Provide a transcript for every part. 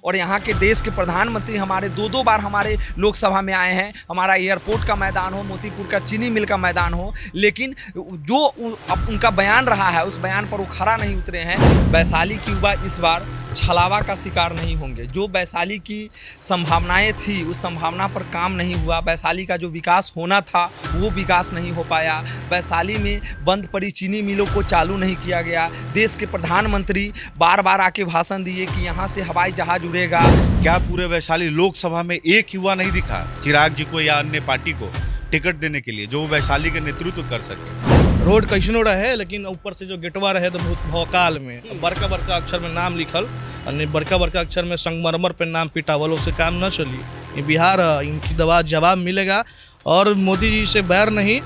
और यहाँ के देश के प्रधानमंत्री हमारे दो बार हमारे लोकसभा में आए हैं। हमारा एयरपोर्ट का मैदान हो, मोतीपुर का चीनी मिल का मैदान हो, लेकिन जो उनका बयान रहा है उस बयान पर वो खरा नहीं उतरे हैं। वैशाली की युवा इस बार छलावा का शिकार नहीं होंगे। जो वैशाली की संभावनाएं थी उस संभावना पर काम नहीं हुआ। वैशाली का जो विकास होना था वो विकास नहीं हो पाया। वैशाली में बंद पड़ी चीनी मिलों को चालू नहीं किया गया। देश के प्रधानमंत्री बार बार आके भाषण दिए कि यहाँ से हवाई जहाज उड़ेगा। क्या पूरे वैशाली लोकसभा में एक युवा नहीं दिखा चिराग जी को या अन्य पार्टी को टिकट देने के लिए जो वैशाली का नेतृत्व कर सके? रोड कैसनो रहे लेकिन ऊपर से जो गेटवा रहे तो बहुत भौकाल में बड़का बड़का अक्षर में नाम लिखल और बड़का बड़का अक्षर में संगमरमर पे नाम पिटावल, उससे काम न चली। ये बिहार है, इनकी दवा जवाब मिलेगा और मोदी जी से बैर नहीं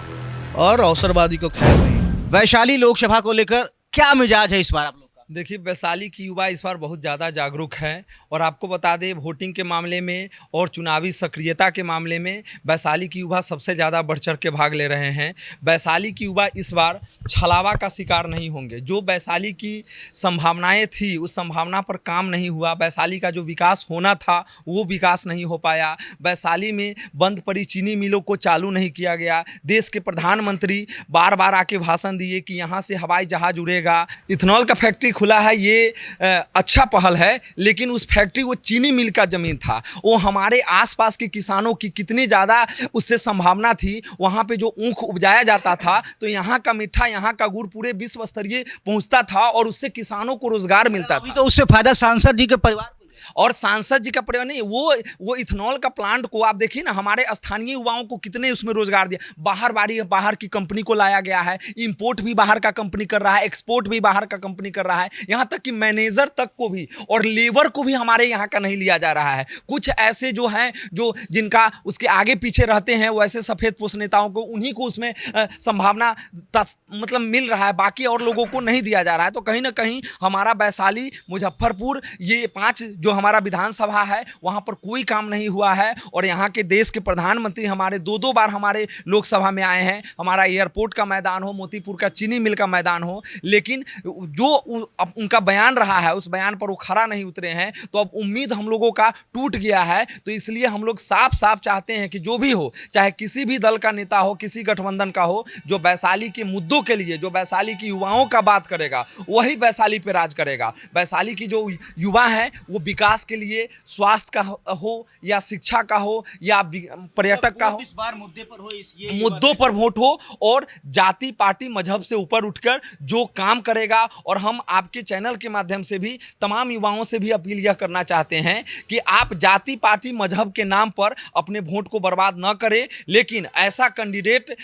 और अवसरवादी को खैर नहीं। वैशाली लोकसभा को लेकर क्या मिजाज है इस बार आप लोग का? देखिए, वैशाली की युवा इस बार बहुत ज़्यादा जागरूक है और आपको बता दें वोटिंग के मामले में और चुनावी सक्रियता के मामले में वैशाली की युवा सबसे ज़्यादा बढ़ चढ़ के भाग ले रहे हैं। वैशाली की युवा इस बार छलावा का शिकार नहीं होंगे। जो वैशाली की संभावनाएं थी उस संभावना पर काम नहीं हुआ। वैशाली का जो विकास होना था वो विकास नहीं हो पाया। वैशाली में बंद पड़ी चीनी मिलों को चालू नहीं किया गया। देश के प्रधानमंत्री बार बार आके भाषण दिए कि यहाँ से हवाई जहाज उड़ेगा। इथेनॉल का फैक्ट्री खुला है, ये अच्छा पहल है, लेकिन उस फैक्ट्री वो चीनी मिल का ज़मीन था। वो हमारे आसपास के किसानों की कितनी ज़्यादा उससे संभावना थी। वहाँ पे जो ऊख उपजाया जाता था तो यहाँ का मिठा, यहाँ का गुड़ पूरे विश्व स्तरीय पहुँचता था और उससे किसानों को रोजगार मिलता था। तो उससे फायदा सांसद जी के परिवार को और सांसद जी का परिवार नहीं, वो इथेनॉल का प्लांट को आप देखिए ना, हमारे स्थानीय युवाओं को कितने उसमें रोजगार दिया। बाहर की कंपनी को लाया गया है। इंपोर्ट भी बाहर का कंपनी कर रहा है, एक्सपोर्ट भी बाहर का कंपनी कर रहा है। यहाँ तक कि मैनेजर तक को भी और लेबर को भी हमारे यहाँ का नहीं लिया जा रहा है। कुछ ऐसे जो हैं जो जिनका उसके आगे पीछे रहते हैं वैसे सफ़ेद पोष नेताओं को, उन्हीं को उसमें संभावना मतलब मिल रहा है, बाकी और लोगों को नहीं दिया जा रहा है। तो कहीं ना कहीं हमारा वैशाली, मुजफ्फरपुर, ये 5 जो हमारा विधानसभा है वहां पर कोई काम नहीं हुआ है। और यहाँ के देश के प्रधानमंत्री हमारे दो बार हमारे लोकसभा में आए हैं। हमारा एयरपोर्ट का मैदान हो, मोतीपुर का चीनी मिल का मैदान हो, लेकिन जो उनका बयान रहा है उस बयान पर वो खरा नहीं उतरे हैं। तो अब उम्मीद हम लोगों का टूट गया है। तो इसलिए हम लोग साफ साफ चाहते हैं कि जो भी हो, चाहे किसी भी दल का नेता हो, किसी गठबंधन का हो, जो वैशाली के मुद्दों के लिए, जो वैशाली की युवाओं का बात करेगा वही वैशाली पे राज करेगा। वैशाली की जो युवा है वो विकास के लिए, स्वास्थ्य का हो या शिक्षा का हो या पर्यटक का हो, इस बार मुद्दे पर हो, मुद्दों पर वोट हो और जाति पार्टी मजहब से ऊपर उठकर जो काम करेगा। और हम आपके चैनल के माध्यम से भी तमाम युवाओं से भी अपील यह करना चाहते हैं कि आप जाति पार्टी मजहब के नाम पर अपने वोट को बर्बाद न करें, लेकिन ऐसा कैंडिडेट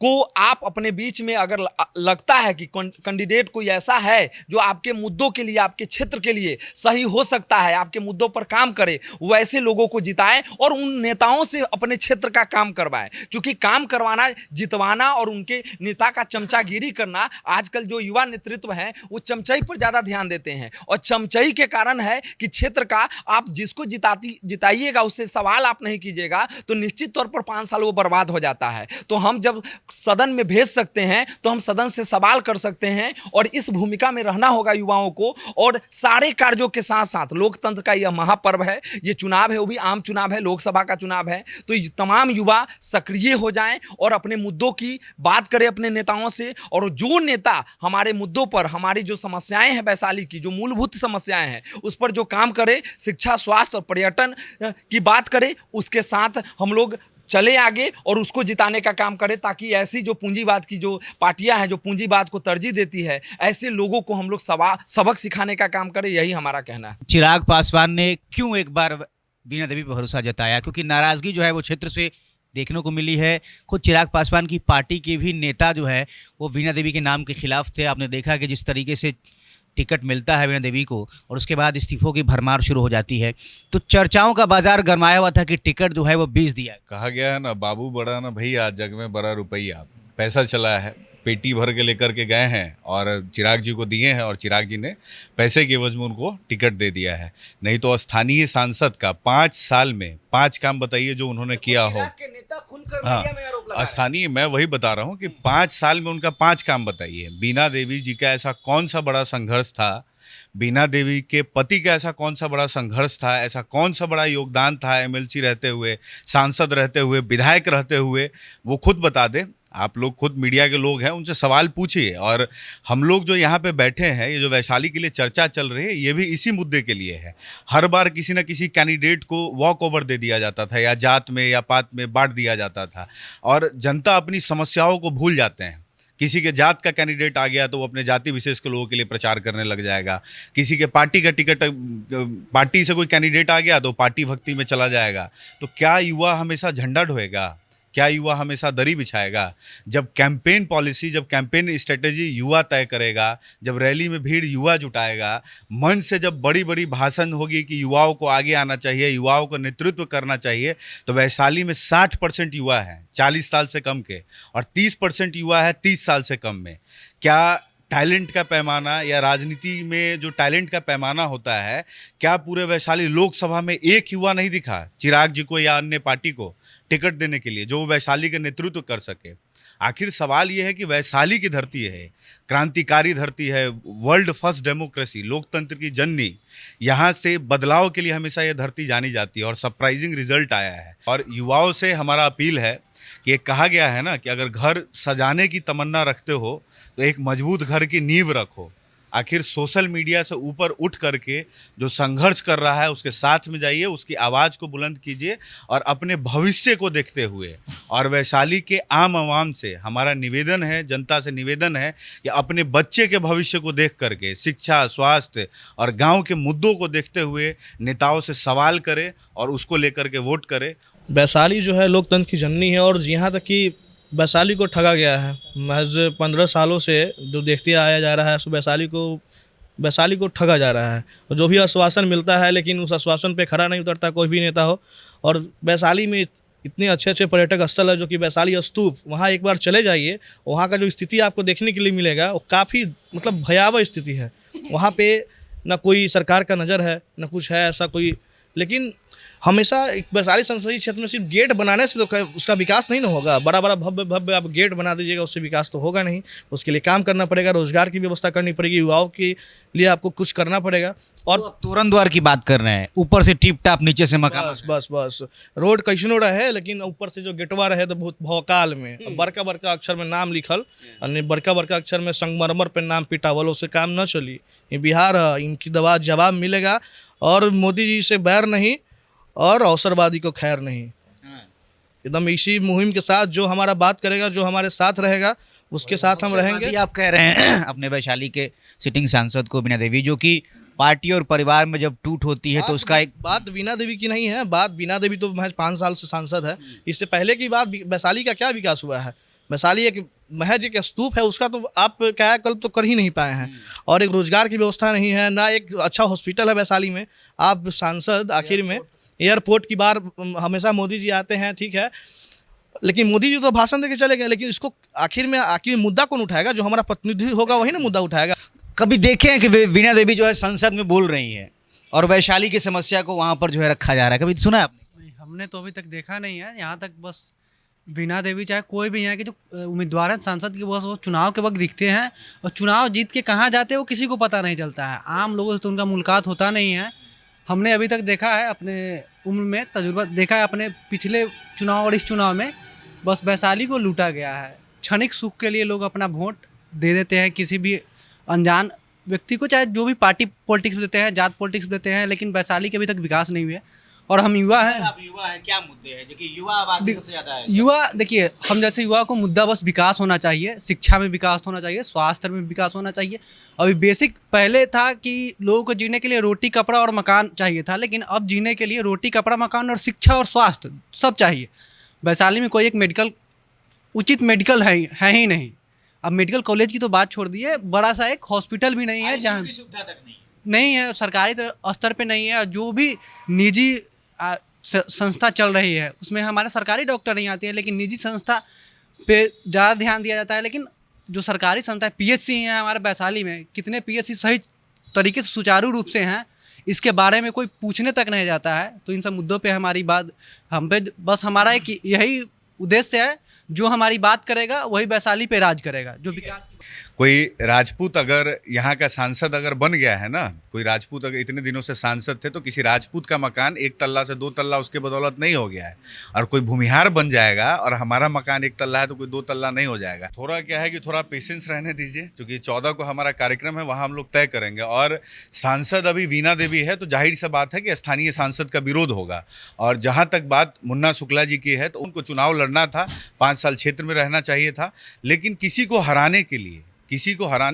को आप अपने बीच में अगर लगता है कि कैंडिडेट कोई ऐसा है जो आपके मुद्दों के लिए, आपके क्षेत्र के लिए सही हो सकता है, आपके मुद्दों पर काम करे, वैसे लोगों को जिताएं और उन नेताओं से अपने क्षेत्र का काम करवाएं। क्योंकि काम करवाना, जितवाना और उनके नेता का चमचागिरी करना, आजकल जो युवा नेतृत्व है वो चमचाई पर ज़्यादा ध्यान देते हैं और चमचाई के कारण है कि क्षेत्र का आप जिसको जिताइएगा उससे सवाल आप नहीं कीजिएगा तो निश्चित तौर पर 5 साल वो बर्बाद हो जाता है। तो हम जब सदन में भेज सकते हैं तो हम सदन से सवाल कर सकते हैं और इस भूमिका में रहना होगा युवाओं को। और सारे कार्यों के साथ साथ लोकतंत्र का यह महापर्व है, ये चुनाव है, वो भी आम चुनाव है, लोकसभा का चुनाव है। तो तमाम युवा सक्रिय हो जाएं और अपने मुद्दों की बात करें अपने नेताओं से। और जो नेता हमारे मुद्दों पर, हमारी जो समस्याएं हैं वैशाली की, जो मूलभूत समस्याएं हैं उस पर जो काम करे, शिक्षा, स्वास्थ्य और पर्यटन की बात करे, उसके साथ हम लोग चले आगे और उसको जिताने का काम करें, ताकि ऐसी जो पूंजीवाद की जो पार्टियां हैं, जो पूंजीवाद को तरजीह देती है, ऐसे लोगों को हम लोग सबक सिखाने का काम करें। यही हमारा कहना है। चिराग पासवान ने क्यों एक बार बीना देवी पर भरोसा जताया? क्योंकि नाराजगी जो है वो क्षेत्र से देखने को मिली है। खुद चिराग पासवान की पार्टी के भी नेता जो है वो बीना देवी के नाम के खिलाफ थे। आपने देखा कि जिस तरीके से टिकट मिलता है बीना देवी को और उसके बाद इस्तीफों की भरमार शुरू हो जाती है, तो चर्चाओं का बाजार गरमाया हुआ था कि टिकट जो है वो बीच दिया। कहा गया है ना, बाबू बड़ा ना भैया, जग में बड़ा रुपया। पैसा चला है, पेटी भर के लेकर के गए हैं और चिराग जी को दिए हैं और चिराग जी ने पैसे के एवज में उनको टिकट दे दिया है। नहीं तो स्थानीय सांसद का 5 साल में 5 काम बताइए जो उन्होंने किया हो। हाँ, स्थानीय, मैं वही बता रहा हूँ कि 5 साल में उनका 5 काम बताइए। बीना देवी जी का ऐसा कौन सा बड़ा संघर्ष था बीना देवी के पति का ऐसा कौन सा बड़ा संघर्ष था, ऐसा कौन सा बड़ा योगदान था एमएलसी रहते हुए, सांसद रहते हुए, विधायक रहते हुए, वो खुद बता दे। आप लोग खुद मीडिया के लोग हैं, उनसे सवाल पूछिए। और हम लोग जो यहाँ पे बैठे हैं, ये जो वैशाली के लिए चर्चा चल रही है, ये भी इसी मुद्दे के लिए है। हर बार किसी न किसी कैंडिडेट को वॉक ओवर दे दिया जाता था, या जात में या पात में बांट दिया जाता था, और जनता अपनी समस्याओं को भूल जाते हैं। किसी के जात का कैंडिडेट आ गया तो वो अपने जाति विशेष के लोगों के लिए प्रचार करने लग जाएगा। किसी के पार्टी का टिकट, पार्टी से कोई कैंडिडेट आ गया तो पार्टी भक्ति में चला जाएगा। तो क्या युवा हमेशा झंडा ढोएगा? क्या युवा हमेशा दरी बिछाएगा? जब कैंपेन पॉलिसी, जब कैंपेन स्ट्रेटेजी युवा तय करेगा, जब रैली में भीड़ युवा जुटाएगा, मंच से जब बड़ी बड़ी भाषण होगी कि युवाओं को आगे आना चाहिए, युवाओं को नेतृत्व करना चाहिए, तो वैशाली में 60% युवा हैं 40 साल से कम के, और 30% युवा है 30 साल से कम में। क्या टैलेंट का पैमाना, या राजनीति में जो टैलेंट का पैमाना होता है, क्या पूरे वैशाली लोकसभा में एक युवा नहीं दिखा चिराग जी को या अन्य पार्टी को टिकट देने के लिए, जो वैशाली का नेतृत्व कर सके? आखिर सवाल ये है कि वैशाली की धरती है, क्रांतिकारी धरती है, वर्ल्ड फर्स्ट डेमोक्रेसी, लोकतंत्र की जननी। यहाँ से बदलाव के लिए हमेशा ये धरती जानी जाती है, और सरप्राइजिंग रिजल्ट आया है। और युवाओं से हमारा अपील है कि एक कहा गया है ना कि अगर घर सजाने की तमन्ना रखते हो तो एक मजबूत घर की नींव रखो। आखिर सोशल मीडिया से ऊपर उठ करके जो संघर्ष कर रहा है उसके साथ में जाइए, उसकी आवाज़ को बुलंद कीजिए, और अपने भविष्य को देखते हुए, और वैशाली के आम आवाम से हमारा निवेदन है, जनता से निवेदन है कि अपने बच्चे के भविष्य को देख करके शिक्षा, स्वास्थ्य और गांव के मुद्दों को देखते हुए नेताओं से सवाल करें और उसको लेकर के वोट करें। वैशाली जो है लोकतंत्र की जननी है, और यहाँ तक कि वैशाली को ठगा गया है। महज 15 सालों से जो देखते आया जा रहा है, सो वैशाली को ठगा जा रहा है। और जो भी आश्वासन मिलता है, लेकिन उस आश्वासन पे खरा नहीं उतरता कोई भी नेता हो। और वैशाली में इतने अच्छे अच्छे पर्यटक स्थल है, जो कि वैशाली स्तूप, वहाँ एक बार चले जाइए, वहाँ का जो स्थिति आपको देखने के लिए मिलेगा वो काफ़ी मतलब भयावह स्थिति है। वहाँ पे ना कोई सरकार का नज़र है, ना कुछ है ऐसा कोई। लेकिन हमेशा एक वैशाली संसदीय क्षेत्र में सिर्फ गेट बनाने से तो उसका विकास नहीं ना होगा। बड़ा बड़ा भव्य भव्य आप गेट बना दीजिएगा, उससे विकास तो होगा नहीं। उसके लिए काम करना पड़ेगा, रोजगार की व्यवस्था करनी पड़ेगी, युवाओं के लिए आपको कुछ करना पड़ेगा। और तो तोरण द्वार की बात कर रहे हैं, ऊपर से टिप टाप, नीचे से मकान। बस रोड कैसनो रहे, लेकिन ऊपर से जो गेटवा रहे तो बहुत भौकाल में बड़का बड़का अक्षर में नाम लिखल, और बड़का बड़का अक्षर में संगमरमर पे नाम पिटावल, उससे काम न चली। ये बिहार है, इनकी जवाब मिलेगा। और मोदी जी से बैर नहीं और अवसरवादी को खैर नहीं। एकदम इसी मुहिम के साथ जो हमारा बात करेगा, जो हमारे साथ रहेगा, उसके साथ हम रहेंगे। आप कह रहे हैं अपने वैशाली के सिटिंग सांसद को, बीना देवी, जो कि पार्टी और परिवार में जब टूट होती है तो उसका एक बात बीना देवी की नहीं है। बात बीना देवी तो महज 5 साल से सांसद है। इससे पहले की बात, वैशाली का क्या विकास हुआ है? वैशाली एक महज एक स्तूप है, उसका तो आप कायाकल्प तो कर ही नहीं पाए हैं। और एक रोजगार की व्यवस्था नहीं है, ना एक अच्छा हॉस्पिटल है वैशाली में। आप सांसद आखिर में एयरपोर्ट की बार हमेशा मोदी जी आते हैं, ठीक है, लेकिन मोदी जी तो भाषण देके चले गए, लेकिन इसको आखिर मुद्दा कौन उठाएगा? जो हमारा प्रतिनिधि होगा वही ना मुद्दा उठाएगा। कभी देखे हैं कि बीना देवी जो है संसद में बोल रही है और वैशाली की समस्या को वहाँ पर जो है रखा जा रहा है? कभी सुना है आपने? हमने तो अभी तक देखा नहीं है। यहाँ तक बस बीना देवी चाहे कोई भी यहाँ के जो उम्मीदवार हैं सांसद के, बस वो चुनाव के वक्त दिखते हैं, और चुनाव जीत के कहाँ जाते हैं वो किसी को पता नहीं चलता है। आम लोगों से तो उनका मुलाकात होता नहीं है। हमने अभी तक देखा है, अपने उम्र में तजुर्बा देखा है, अपने पिछले चुनाव और इस चुनाव में बस वैशाली को लूटा गया है। क्षणिक सुख के लिए लोग अपना वोट दे देते हैं किसी भी अनजान व्यक्ति को, चाहे जो भी पार्टी पॉलिटिक्स देते हैं, जात पॉलिटिक्स देते हैं, लेकिन वैशाली के अभी तक विकास नहीं हुआ। और हम युवा हैं। आप युवा हैं, क्या मुद्दे हैं जो कि युवा आबादी सबसे ज़्यादा है? युवा देखिए, हम जैसे युवा को मुद्दा बस विकास होना चाहिए, शिक्षा में विकास होना चाहिए, स्वास्थ्य में विकास होना चाहिए। अभी बेसिक पहले था कि लोगों को जीने के लिए रोटी कपड़ा और मकान चाहिए था, लेकिन अब जीने के लिए रोटी कपड़ा मकान और शिक्षा और स्वास्थ्य सब चाहिए। वैशाली में कोई एक उचित मेडिकल है ही नहीं। अब मेडिकल कॉलेज की तो बात छोड़ दी है, बड़ा सा एक हॉस्पिटल भी नहीं है जहाँ सुविधा तक नहीं है, सरकारी स्तर पे नहीं है। जो भी निजी संस्था चल रही है उसमें हमारे सरकारी डॉक्टर नहीं आते हैं, लेकिन निजी संस्था पे ज़्यादा ध्यान दिया जाता है। लेकिन जो सरकारी संस्था है, पीएचसी हैं हमारे वैशाली में, कितने पीएचसी सही तरीके से सुचारू रूप से हैं, इसके बारे में कोई पूछने तक नहीं जाता है। तो इन सब मुद्दों पे हमारी बात, हम पे बस हमारा एक यही उद्देश्य है, जो हमारी बात करेगा वही वैशाली पे राज करेगा, जो विकास कोई राजपूत अगर यहाँ का सांसद अगर बन गया है ना, कोई राजपूत अगर इतने दिनों से सांसद थे, तो किसी राजपूत का मकान 1 तल्ला से 2 तल्ला उसके बदौलत नहीं हो गया है। और कोई भूमिहार बन जाएगा और हमारा मकान 1 तल्ला है तो कोई 2 तल्ला नहीं हो जाएगा। थोड़ा क्या है कि थोड़ा पेशेंस रहने दीजिए, क्योंकि 14 को हमारा कार्यक्रम है, वहाँ हम लोग तय करेंगे। और सांसद अभी वीणा देवी है, तो जाहिर सी बात है कि स्थानीय सांसद का विरोध होगा। और जहाँ तक बात मुन्ना शुक्ला जी की है, तो उनको चुनाव लड़ना था, 5 साल क्षेत्र में रहना चाहिए था, लेकिन किसी को हराने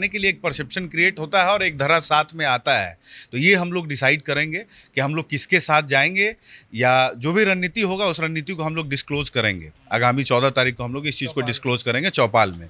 के लिए एक परसेप्शन क्रिएट होता है और एक धरा साथ में आता है। तो ये हम लोग डिसाइड करेंगे कि हम लोग किसके साथ जाएंगे, या जो भी रणनीति होगा उस रणनीति को हम लोग डिस्क्लोज करेंगे। आगामी 14 तारीख को हम लोग इस चीज़ को डिस्क्लोज करेंगे चौपाल में।